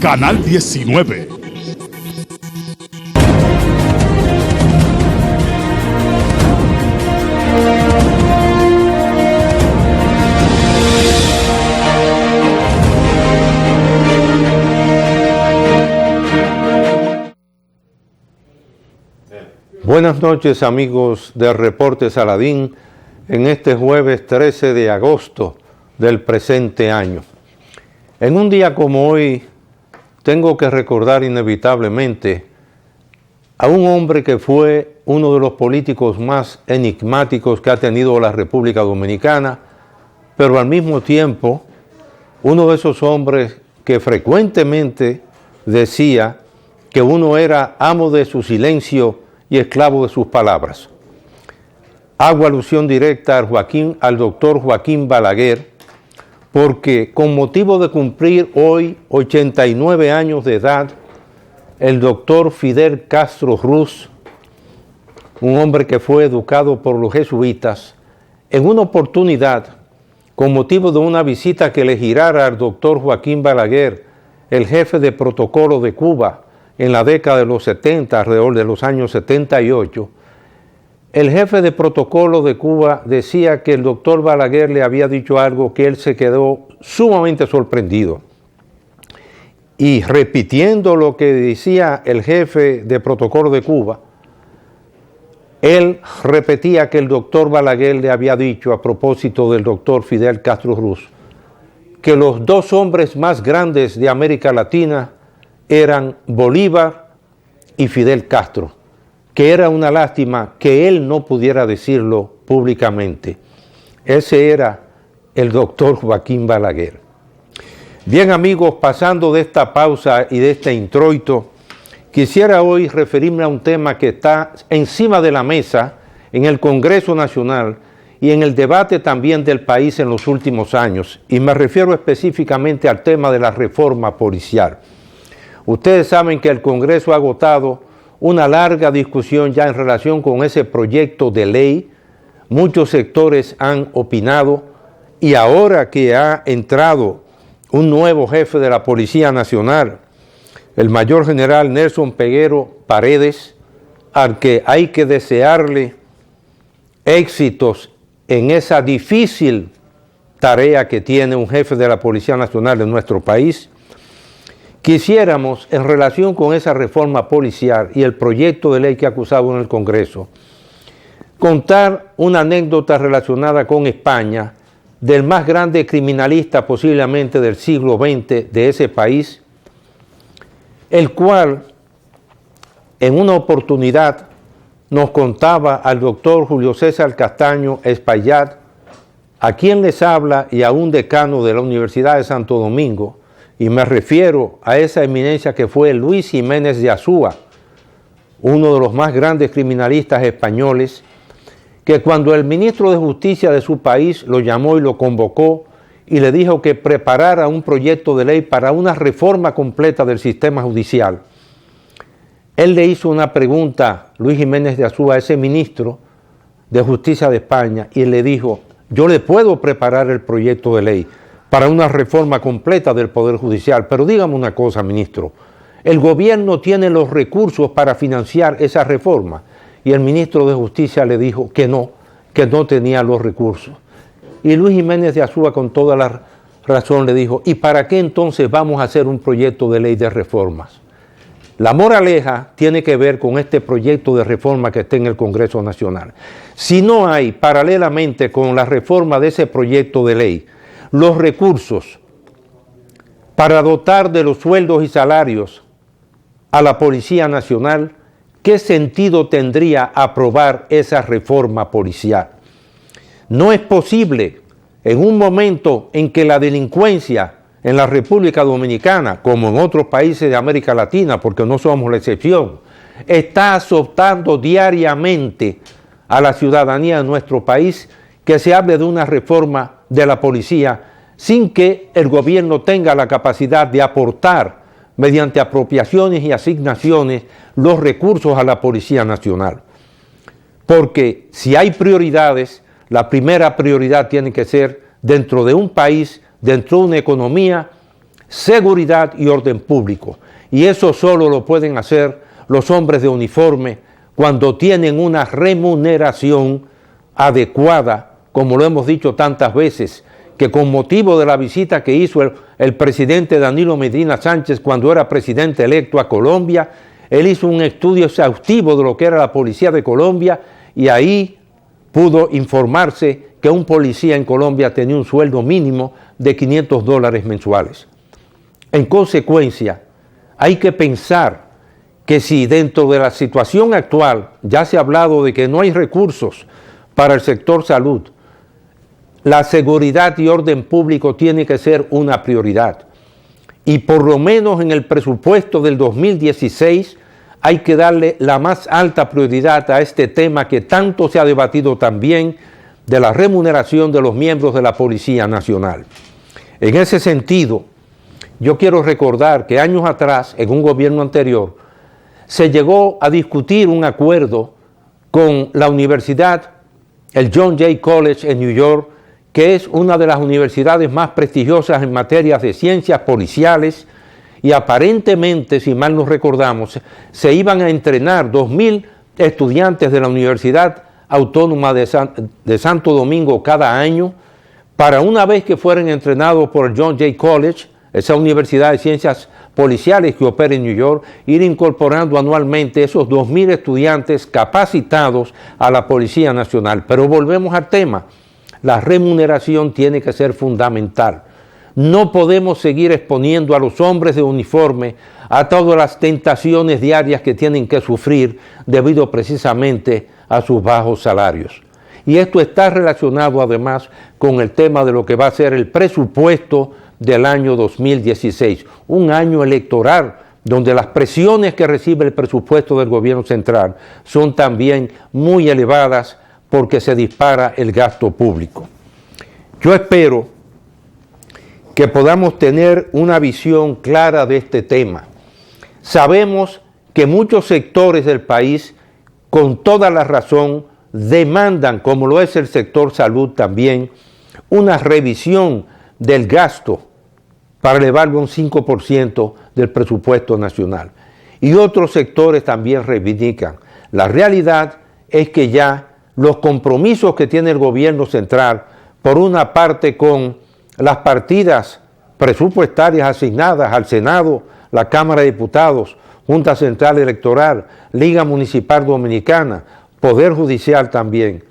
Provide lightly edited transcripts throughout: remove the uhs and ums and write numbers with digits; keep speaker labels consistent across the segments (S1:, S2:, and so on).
S1: Canal 19.
S2: Buenas noches, amigos de Reportes Aladín, en este jueves 13 de agosto del presente año. En un día como hoy, tengo que recordar inevitablemente a un hombre que fue uno de los políticos más enigmáticos que ha tenido la República Dominicana, pero al mismo tiempo, uno de esos hombres que frecuentemente decía que uno era amo de su silencio y esclavo de sus palabras. Hago alusión directa al doctor Joaquín Balaguer, porque con motivo de cumplir hoy 89 años de edad, el doctor Fidel Castro Ruz, un hombre que fue educado por los jesuitas, en una oportunidad, con motivo de una visita que le girara al doctor Joaquín Balaguer, el jefe de protocolo de Cuba, en la década de los 70, alrededor de los años 78, el jefe de protocolo de Cuba decía que el doctor Balaguer le había dicho algo que él se quedó sumamente sorprendido. Y repitiendo lo que decía el jefe de protocolo de Cuba, él repetía que el doctor Balaguer le había dicho a propósito del doctor Fidel Castro Ruz, que los dos hombres más grandes de América Latina eran Bolívar y Fidel Castro, que era una lástima que él no pudiera decirlo públicamente. Ese era el doctor Joaquín Balaguer. Bien, amigos, pasando de esta pausa y de este introito, quisiera hoy referirme a un tema que está encima de la mesa en el Congreso Nacional y en el debate también del país en los últimos años, y me refiero específicamente al tema de la reforma policial. Ustedes saben que el Congreso ha agotado una larga discusión ya en relación con ese proyecto de ley. Muchos sectores han opinado y ahora que ha entrado un nuevo jefe de la Policía Nacional, el mayor general Nelson Peguero Paredes, al que hay que desearle éxitos en esa difícil tarea que tiene un jefe de la Policía Nacional de nuestro país, quisiéramos, en relación con esa reforma policial y el proyecto de ley que ha acusado en el Congreso, contar una anécdota relacionada con España, del más grande criminalista posiblemente del siglo XX de ese país, el cual en una oportunidad nos contaba al doctor Julio César Castaño Espaillat, a quien les habla y a un decano de la Universidad de Santo Domingo, y me refiero a esa eminencia que fue Luis Jiménez de Azúa, uno de los más grandes criminalistas españoles, que cuando el ministro de Justicia de su país lo llamó y lo convocó y le dijo que preparara un proyecto de ley para una reforma completa del sistema judicial, él le hizo una pregunta, Luis Jiménez de Azúa, a ese ministro de Justicia de España, y le dijo: yo le puedo preparar el proyecto de ley para una reforma completa del Poder Judicial, pero dígame una cosa, ministro, ¿el gobierno tiene los recursos para financiar esa reforma? Y el ministro de Justicia le dijo que no tenía los recursos. Y Luis Jiménez de Azúa, con toda la razón, le dijo: ¿y para qué entonces vamos a hacer un proyecto de ley de reformas? La moraleja tiene que ver con este proyecto de reforma que está en el Congreso Nacional. Si no hay, paralelamente con la reforma de ese proyecto de ley, los recursos para dotar de los sueldos y salarios a la Policía Nacional, ¿qué sentido tendría aprobar esa reforma policial? No es posible, en un momento en que la delincuencia en la República Dominicana, como en otros países de América Latina, porque no somos la excepción, está azotando diariamente a la ciudadanía de nuestro país, que se hable de una reforma de la policía sin que el gobierno tenga la capacidad de aportar mediante apropiaciones y asignaciones los recursos a la Policía Nacional. Porque si hay prioridades, la primera prioridad tiene que ser dentro de un país, dentro de una economía, seguridad y orden público. Y eso solo lo pueden hacer los hombres de uniforme cuando tienen una remuneración adecuada, como lo hemos dicho tantas veces, que con motivo de la visita que hizo el presidente Danilo Medina Sánchez cuando era presidente electo a Colombia, él hizo un estudio exhaustivo de lo que era la policía de Colombia y ahí pudo informarse que un policía en Colombia tenía un sueldo mínimo de $500 mensuales. En consecuencia, hay que pensar que si dentro de la situación actual ya se ha hablado de que no hay recursos para el sector salud, la seguridad y orden público tiene que ser una prioridad. Y por lo menos en el presupuesto del 2016 hay que darle la más alta prioridad a este tema que tanto se ha debatido también de la remuneración de los miembros de la Policía Nacional. En ese sentido, yo quiero recordar que años atrás, en un gobierno anterior, se llegó a discutir un acuerdo con la universidad, el John Jay College en New York, que es una de las universidades más prestigiosas en materias de ciencias policiales, y aparentemente, si mal no recordamos, se iban a entrenar 2.000 estudiantes de la Universidad Autónoma de Santo Domingo cada año, para una vez que fueran entrenados por el John Jay College, esa universidad de ciencias policiales que opera en New York, ir incorporando anualmente esos 2.000 estudiantes capacitados a la Policía Nacional. Pero volvemos al tema, la remuneración tiene que ser fundamental. No podemos seguir exponiendo a los hombres de uniforme a todas las tentaciones diarias que tienen que sufrir debido precisamente a sus bajos salarios. Y esto está relacionado además con el tema de lo que va a ser el presupuesto del año 2016, un año electoral donde las presiones que recibe el presupuesto del gobierno central son también muy elevadas porque se dispara el gasto público. Yo espero que podamos tener una visión clara de este tema. Sabemos que muchos sectores del país, con toda la razón, demandan, como lo es el sector salud también, una revisión del gasto para elevarlo a un 5% del presupuesto nacional. Y otros sectores también reivindican. La realidad es que ya los compromisos que tiene el gobierno central, por una parte con las partidas presupuestarias asignadas al Senado, la Cámara de Diputados, Junta Central Electoral, Liga Municipal Dominicana, Poder Judicial también,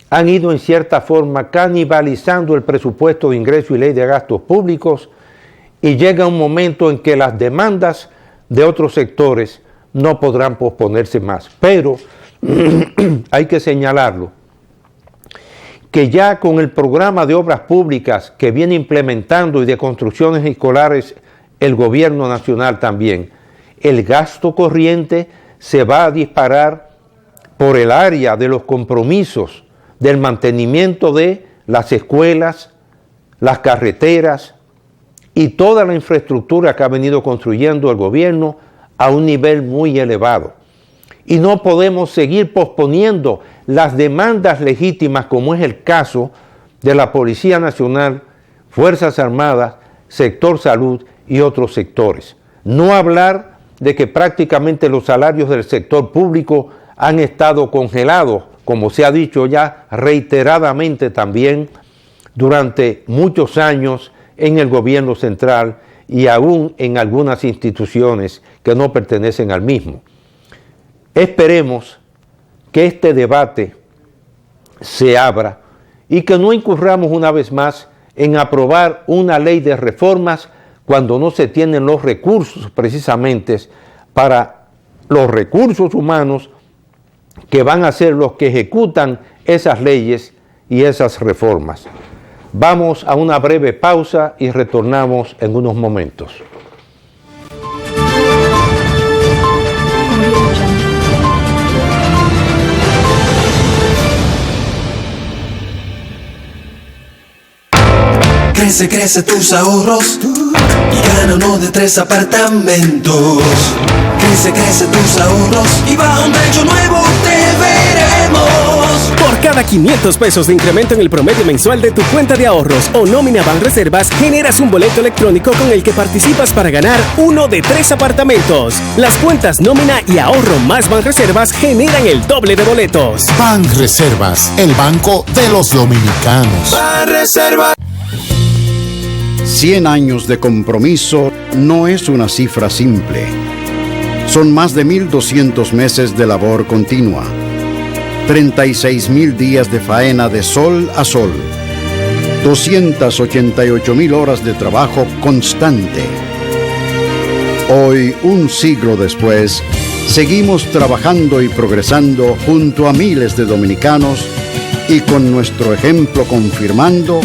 S2: han ido en cierta forma canibalizando el presupuesto de ingreso y ley de gastos públicos, y llega un momento en que las demandas de otros sectores no podrán posponerse más. Pero hay que señalarlo, que ya con el programa de obras públicas que viene implementando y de construcciones escolares el gobierno nacional también, el gasto corriente se va a disparar por el área de los compromisos del mantenimiento de las escuelas, las carreteras y toda la infraestructura que ha venido construyendo el gobierno a un nivel muy elevado. Y no podemos seguir posponiendo las demandas legítimas, como es el caso de la Policía Nacional, Fuerzas Armadas, sector salud y otros sectores. No hablar de que prácticamente los salarios del sector público han estado congelados, como se ha dicho ya reiteradamente también durante muchos años en el gobierno central y aún en algunas instituciones que no pertenecen al mismo. Esperemos que este debate se abra y que no incurramos una vez más en aprobar una ley de reformas cuando no se tienen los recursos precisamente para los recursos humanos que van a ser los que ejecutan esas leyes y esas reformas. Vamos a una breve pausa y retornamos en unos momentos.
S3: Crece tus ahorros y gana uno de 3 apartamentos. Crece tus ahorros y bajo un techo nuevo te veremos.
S4: Por cada 500 pesos de incremento en el promedio mensual de tu cuenta de ahorros o nómina Banreservas, generas un boleto electrónico con el que participas para ganar uno de 3 apartamentos. Las cuentas nómina y ahorro más Banreservas generan el doble de boletos.
S5: Banreservas, el banco de los dominicanos.
S3: Banreservas.
S6: 100 años de compromiso no es una cifra simple. Son más de 1.200 meses de labor continua. 36.000 días de faena de sol a sol. 288.000 horas de trabajo constante. Hoy, un siglo después, seguimos trabajando y progresando junto a miles de dominicanos y con nuestro ejemplo confirmando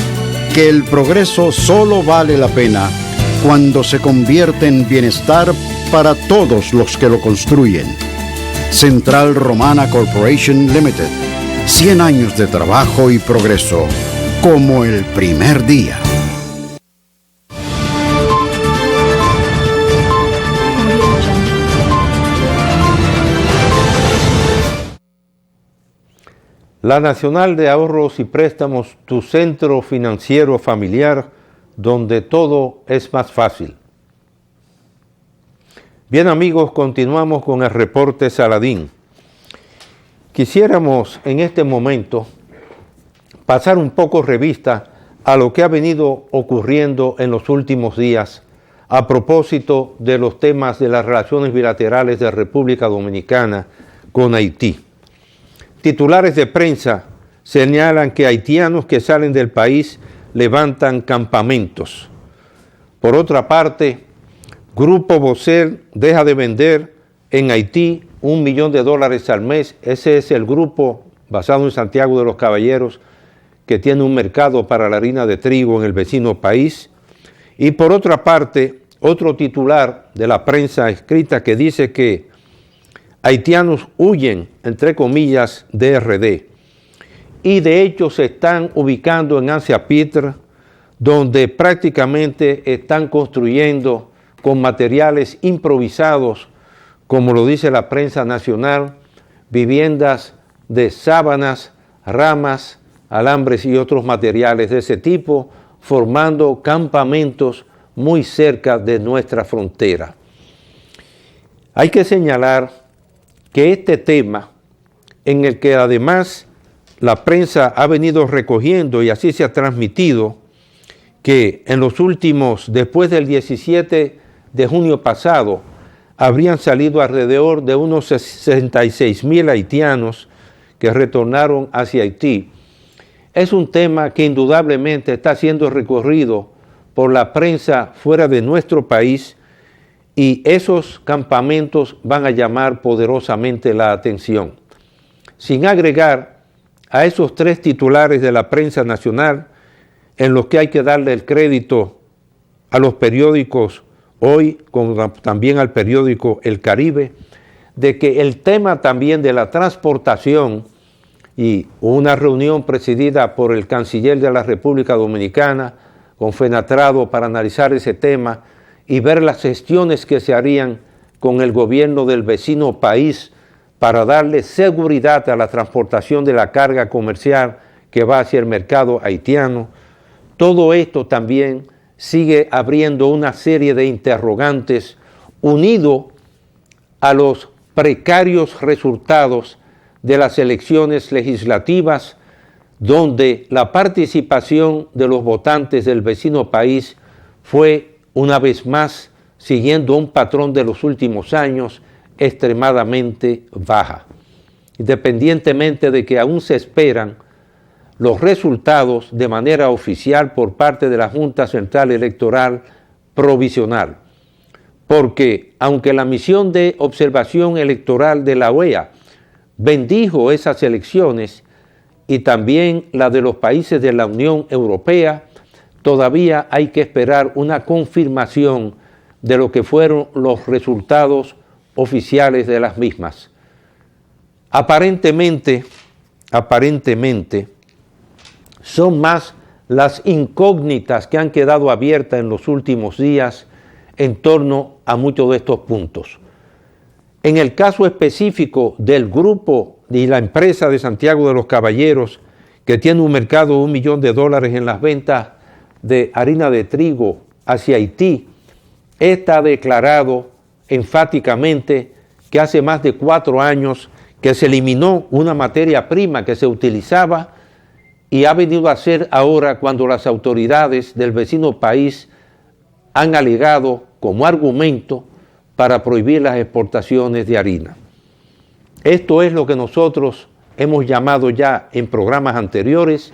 S6: que el progreso solo vale la pena cuando se convierte en bienestar para todos los que lo construyen. Central Romana Corporation Limited. 100 años de trabajo y progreso, como el primer día.
S2: La Nacional de Ahorros y Préstamos, tu centro financiero familiar, donde todo es más fácil. Bien amigos, continuamos con el reporte Saladín. Quisiéramos en este momento pasar un poco revista a lo que ha venido ocurriendo en los últimos días a propósito de los temas de las relaciones bilaterales de República Dominicana con Haití. Titulares de prensa señalan que haitianos que salen del país levantan campamentos. Por otra parte, Grupo Bosel deja de vender en Haití $1 millón al mes. Ese es el grupo basado en Santiago de los Caballeros que tiene un mercado para la harina de trigo en el vecino país. Y por otra parte, otro titular de la prensa escrita que dice que haitianos huyen, entre comillas, de RD. Y de hecho se están ubicando en Anciapitre, donde prácticamente están construyendo con materiales improvisados, como lo dice la prensa nacional, viviendas de sábanas, ramas, alambres y otros materiales de ese tipo, formando campamentos muy cerca de nuestra frontera. Hay que señalar que este tema, en el que además la prensa ha venido recogiendo y así se ha transmitido, que en los últimos, después del 17 de junio pasado, habrían salido alrededor de unos 66.000 haitianos que retornaron hacia Haití. Es un tema que indudablemente está siendo recorrido por la prensa fuera de nuestro país y esos campamentos van a llamar poderosamente la atención. Sin agregar a esos 3 titulares de la prensa nacional, en los que hay que darle el crédito a los periódicos Hoy, como también al periódico El Caribe, de que el tema también de la transportación y una reunión presidida por el canciller de la República Dominicana con Fenatrado para analizar ese tema y ver las gestiones que se harían con el gobierno del vecino país para darle seguridad a la transportación de la carga comercial que va hacia el mercado haitiano. Todo esto también sigue abriendo una serie de interrogantes unido a los precarios resultados de las elecciones legislativas, donde la participación de los votantes del vecino país fue una vez más, siguiendo un patrón de los últimos años, extremadamente baja, independientemente de que aún se esperan los resultados de manera oficial por parte de la Junta Central Electoral Provisional. Porque aunque la misión de observación electoral de la OEA bendijo esas elecciones y también la de los países de la Unión Europea, todavía hay que esperar una confirmación de lo que fueron los resultados oficiales de las mismas. Aparentemente, son más las incógnitas que han quedado abiertas en los últimos días en torno a muchos de estos puntos. En el caso específico del grupo y la empresa de Santiago de los Caballeros, que tiene un mercado de $1 millón en las ventas de harina de trigo hacia Haití, esta ha declarado enfáticamente que hace más de 4 años que se eliminó una materia prima que se utilizaba y ha venido a ser ahora cuando las autoridades del vecino país han alegado como argumento para prohibir las exportaciones de harina. Esto es lo que nosotros hemos llamado ya en programas anteriores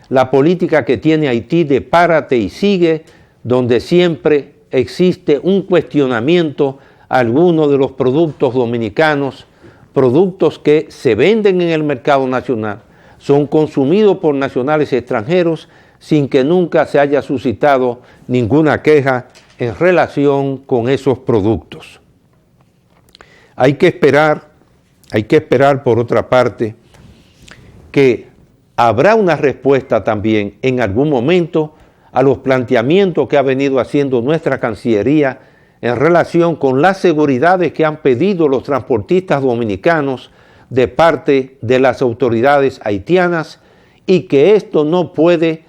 S2: la política que tiene Haití de párate y sigue, donde siempre existe un cuestionamiento a algunos de los productos dominicanos, productos que se venden en el mercado nacional, son consumidos por nacionales extranjeros sin que nunca se haya suscitado ninguna queja en relación con esos productos. Hay que esperar por otra parte que habrá una respuesta también en algún momento a los planteamientos que ha venido haciendo nuestra Cancillería en relación con las seguridades que han pedido los transportistas dominicanos de parte de las autoridades haitianas, y que esto no puede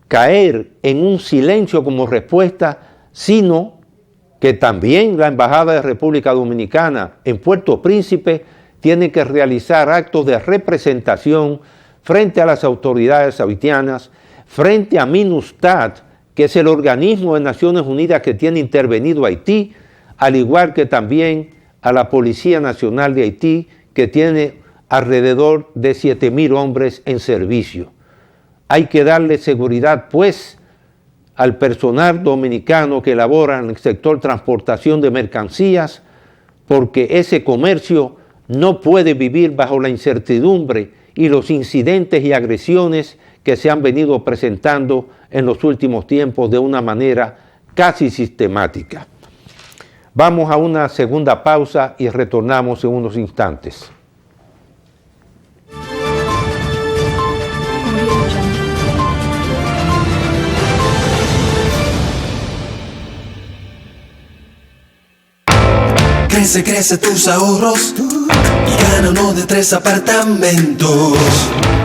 S2: caer en un silencio como respuesta, sino que también la Embajada de República Dominicana en Puerto Príncipe tiene que realizar actos de representación frente a las autoridades haitianas, frente a MINUSTAD, que es el organismo de Naciones Unidas que tiene intervenido Haití, al igual que también a la Policía Nacional de Haití, que tiene alrededor de 7,000 hombres en servicio. Hay que darle seguridad, pues, al personal dominicano que labora en el sector transportación de mercancías, porque ese comercio no puede vivir bajo la incertidumbre y los incidentes y agresiones que se han venido presentando en los últimos tiempos de una manera casi sistemática. Vamos a una segunda pausa y retornamos en unos instantes.
S3: Crece, crece tus ahorros y gana uno de 3 apartamentos.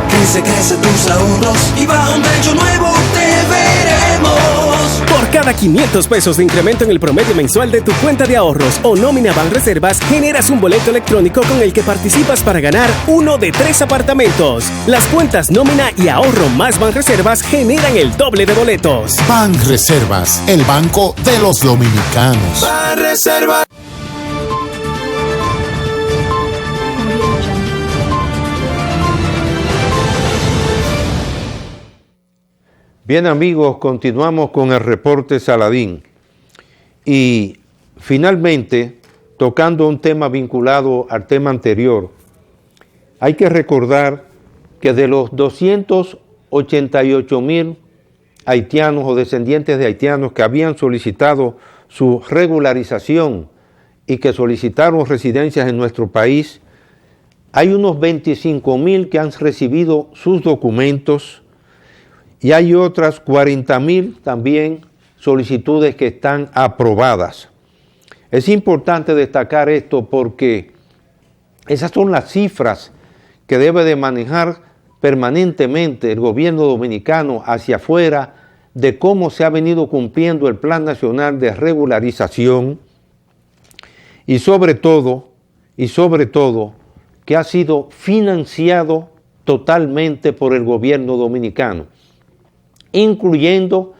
S3: Crece, crece tus ahorros y bajo un techo nuevo te veremos.
S4: Por cada 500 pesos de incremento en el promedio mensual de tu cuenta de ahorros o nómina Banreservas, generas un boleto electrónico con el que participas para ganar uno de 3 apartamentos. Las cuentas nómina y ahorro más Banreservas generan el doble de boletos.
S5: Banreservas, el banco de los dominicanos.
S3: Banreservas.
S2: Bien, amigos, continuamos con el reporte Saladín y finalmente, tocando un tema vinculado al tema anterior, hay que recordar que de los 288,000 haitianos o descendientes de haitianos que habían solicitado su regularización y que solicitaron residencias en nuestro país, hay unos 25,000 que han recibido sus documentos y hay otras 40,000 también solicitudes que están aprobadas. Es importante destacar esto porque esas son las cifras que debe de manejar permanentemente el gobierno dominicano hacia afuera de cómo se ha venido cumpliendo el Plan Nacional de Regularización y sobre todo que ha sido financiado totalmente por el gobierno dominicano, incluyendo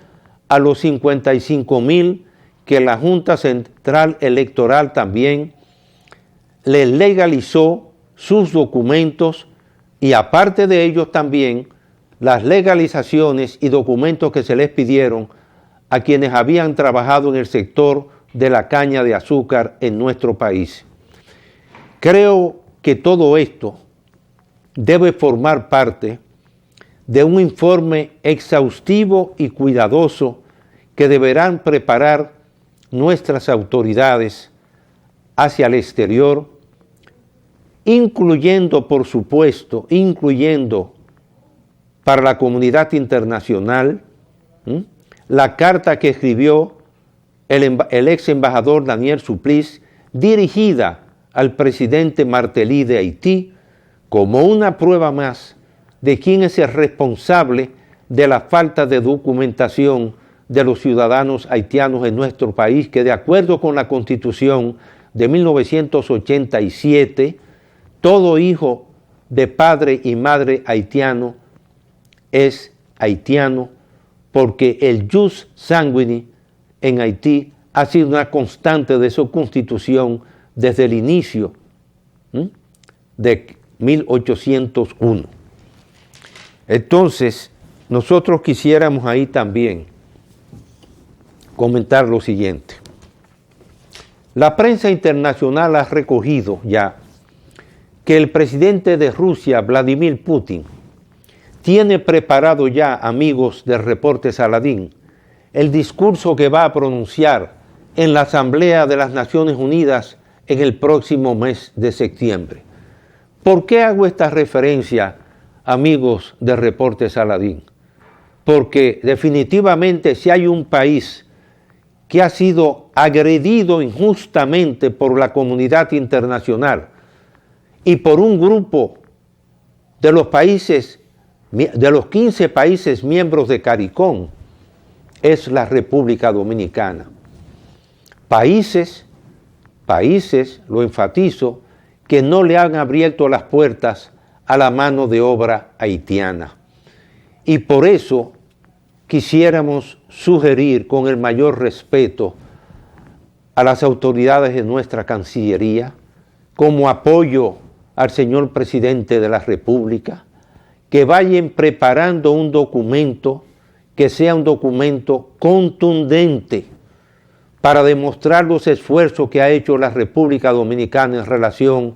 S2: a los 55,000 que la Junta Central Electoral también le legalizó sus documentos, y aparte de ellos también las legalizaciones y documentos que se les pidieron a quienes habían trabajado en el sector de la caña de azúcar en nuestro país. Creo que todo esto debe formar parte de un informe exhaustivo y cuidadoso que deberán preparar nuestras autoridades hacia el exterior, incluyendo, por supuesto, para la comunidad internacional, la carta que escribió el ex embajador Daniel Suplicy, dirigida al presidente Martelly de Haití como una prueba más de quién es el responsable de la falta de documentación de los ciudadanos haitianos en nuestro país, que de acuerdo con la Constitución de 1987, todo hijo de padre y madre haitiano es haitiano, porque el jus sanguinis en Haití ha sido una constante de su Constitución desde el inicio de 1801. Entonces, nosotros quisiéramos ahí también comentar lo siguiente. La prensa internacional ha recogido ya que el presidente de Rusia, Vladimir Putin, tiene preparado ya, amigos del reporte Saladín, el discurso que va a pronunciar en la Asamblea de las Naciones Unidas en el próximo mes de septiembre. ¿Por qué hago esta referencia, amigos del reporte Saladín? Porque definitivamente si hay un país que ha sido agredido injustamente por la comunidad internacional y por un grupo de los países, de los 15 países miembros de CARICOM, es la República Dominicana. Países, lo enfatizo, que no le han abierto las puertas a la mano de obra haitiana. Y por eso quisiéramos sugerir con el mayor respeto a las autoridades de nuestra Cancillería, como apoyo al señor presidente de la República, que vayan preparando un documento que sea un documento contundente para demostrar los esfuerzos que ha hecho la República Dominicana en relación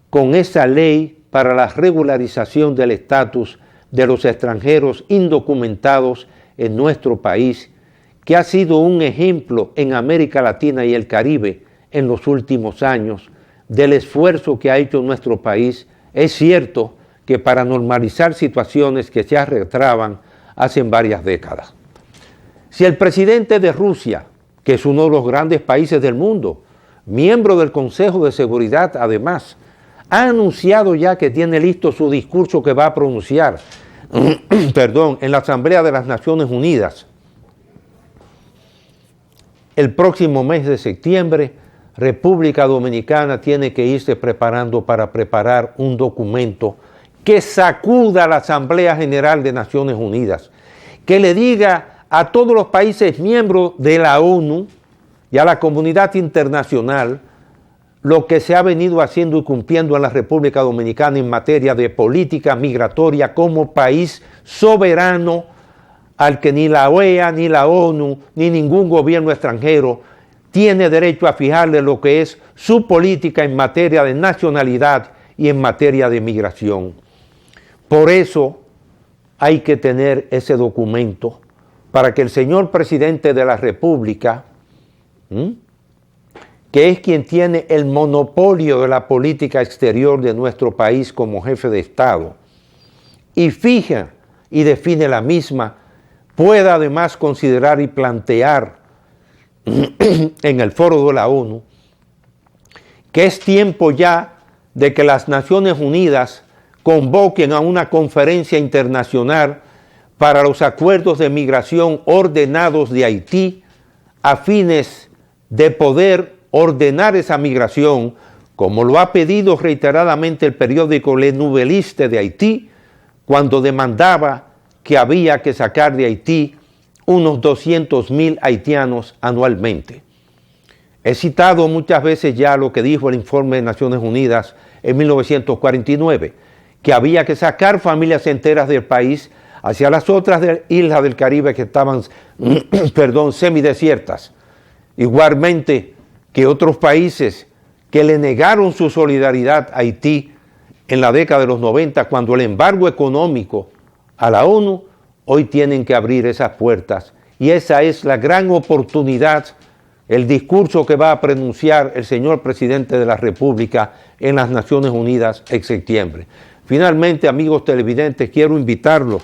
S2: con esa ley para la regularización del estatus de los extranjeros indocumentados en nuestro país, que ha sido un ejemplo en América Latina y el Caribe en los últimos años del esfuerzo que ha hecho nuestro país. Es cierto que para normalizar situaciones que se arrastraban hace varias décadas. Si el presidente de Rusia, que es uno de los grandes países del mundo, miembro del Consejo de Seguridad además, ha anunciado ya que tiene listo su discurso que va a pronunciar en la Asamblea de las Naciones Unidas el próximo mes de septiembre, República Dominicana tiene que irse preparando para preparar un documento que sacuda a la Asamblea General de Naciones Unidas, que le diga a todos los países miembros de la ONU y a la comunidad internacional lo que se ha venido haciendo y cumpliendo en la República Dominicana en materia de política migratoria como país soberano al que ni la OEA, ni la ONU, ni ningún gobierno extranjero tiene derecho a fijarle lo que es su política en materia de nacionalidad y en materia de migración. Por eso hay que tener ese documento para que el señor presidente de la República, que es quien tiene el monopolio de la política exterior de nuestro país como jefe de Estado, y fija y define la misma, pueda además considerar y plantear en el foro de la ONU que es tiempo ya de que las Naciones Unidas convoquen a una conferencia internacional para los acuerdos de migración ordenados de Haití a fines de poder ordenar esa migración, como lo ha pedido reiteradamente el periódico Le Nouvelliste de Haití, cuando demandaba que había que sacar de Haití unos 200,000 haitianos anualmente. He citado muchas veces ya lo que dijo el informe de Naciones Unidas en 1949, que había que sacar familias enteras del país hacia las otras islas del Caribe que estaban, semidesiertas. Igualmente que otros países que le negaron su solidaridad a Haití en la década de los 90, cuando el embargo económico a la ONU, hoy tienen que abrir esas puertas. Y esa es la gran oportunidad, el discurso que va a pronunciar el señor presidente de la República en las Naciones Unidas en septiembre. Finalmente, amigos televidentes, quiero invitarlos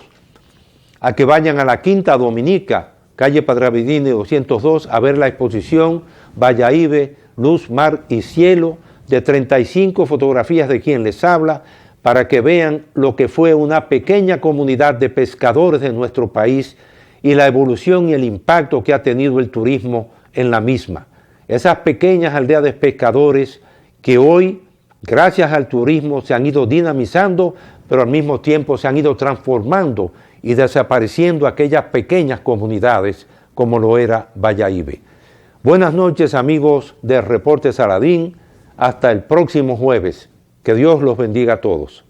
S2: a que vayan a la Quinta Dominica, calle Padre Abidine 202, a ver la exposición Valladolid, Luz, Mar y Cielo, de 35 fotografías de quien les habla para que vean lo que fue una pequeña comunidad de pescadores de nuestro país y la evolución y el impacto que ha tenido el turismo en la misma. Esas pequeñas aldeas de pescadores que hoy, gracias al turismo, se han ido dinamizando, pero al mismo tiempo se han ido transformando y desapareciendo aquellas pequeñas comunidades como lo era Bayahíbe. Buenas noches, amigos de Reportes Saladín. Hasta el próximo jueves. Que Dios los bendiga a todos.